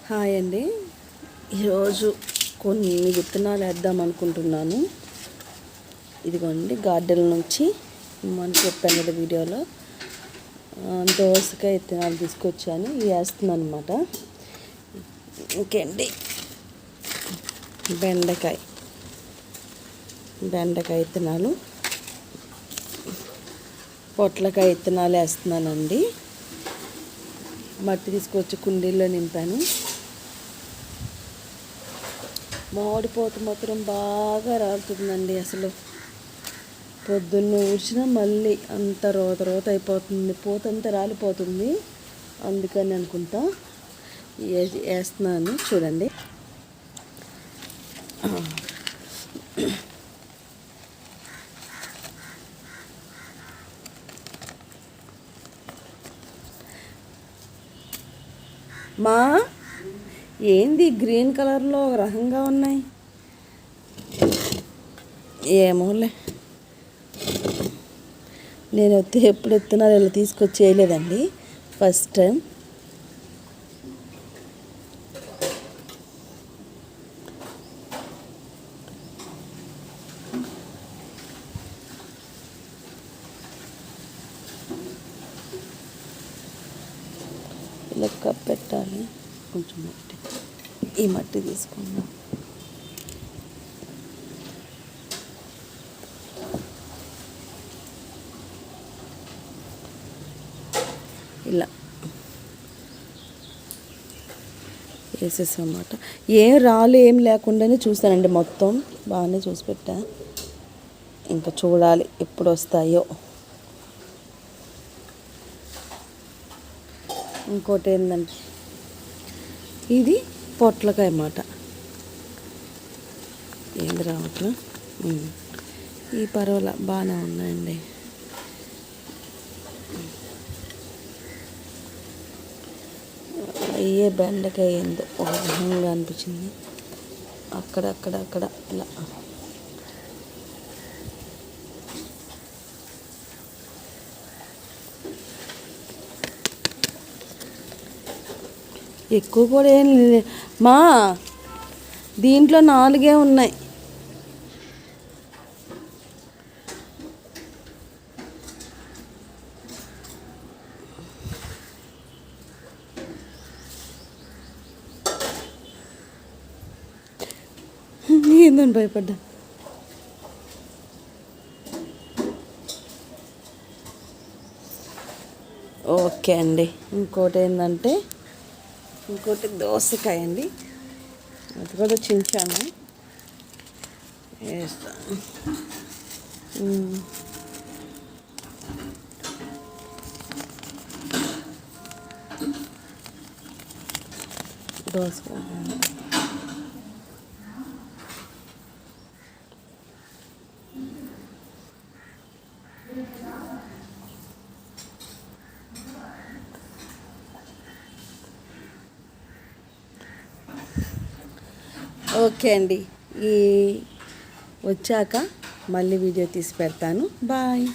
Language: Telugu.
హాయ్ అండి. ఈరోజు కొన్ని విత్తనాలు వేద్దాం అనుకుంటున్నాను. ఇదిగోండి గార్డెన్ నుంచి మనం చెప్పాను కదా వీడియోలో, దోసకాయ విత్తనాలు తీసుకొచ్చాను. ఇవి వేస్తున్నాను అనమాట. ఇంకేంటి బెండకాయ విత్తనాలు, పొట్లకాయ విత్తనాలు వేస్తున్నానండి. మట్టి తీసుకొచ్చి కుండీల్లో నింపాను. మామిడి పూత మాత్రం బాగా రాలుతుందండి. అసలు పొద్దున్న ఊడ్చినా మళ్ళీ అంత రోత అయిపోతుంది, పూత అంతా రాలిపోతుంది. అందుకని అనుకుంటా వేస్తున్నాను. చూడండి, మా ఏంది గ్రీన్ కలర్లో ఒక రకంగా ఉన్నాయి, ఏమోలే. నేను ఎప్పుడు విత్తనాలు ఇలా తీసుకొచ్చి వేయలేదండి, ఫస్ట్ టైం. లెక్క పెట్టాలి. కొంచెం మట్టి, ఈ మట్టి తీసుకుందాం. ఇలా వేసేసామాట. ఏం రాళ్ళు ఏం లేకుండానే చూసానండి, మొత్తం బాగానే చూసి పెట్టా. ఇంకా చూడాలి ఎప్పుడు వస్తాయో. ఇంకోటి ఏంటంటే ఇది పొట్లకాయ అన్నమాట. ఏంది రావట్లా, ఈ పర్వాలా బాగానే ఉన్నాయండి. అయ్యే బెండకాయ ఏందో ఒక విధంగా అనిపించింది, అక్కడ ఇలా. ఎక్కువ కూడా ఏం లేదు మా, దీంట్లో 4 ఉన్నాయి. ఏందని భయపడ్డా. ఓకే అండి. ఇంకోటి ఏంటంటే, ఇంకోటి దోసకాయ అండి. అది కూడా చించాను, వేస్తాను. దోసకాయ ఓకే అండి. ఈ వచ్చాక మళ్ళీ వీడియో తీసి పెడతాను. బాయ్.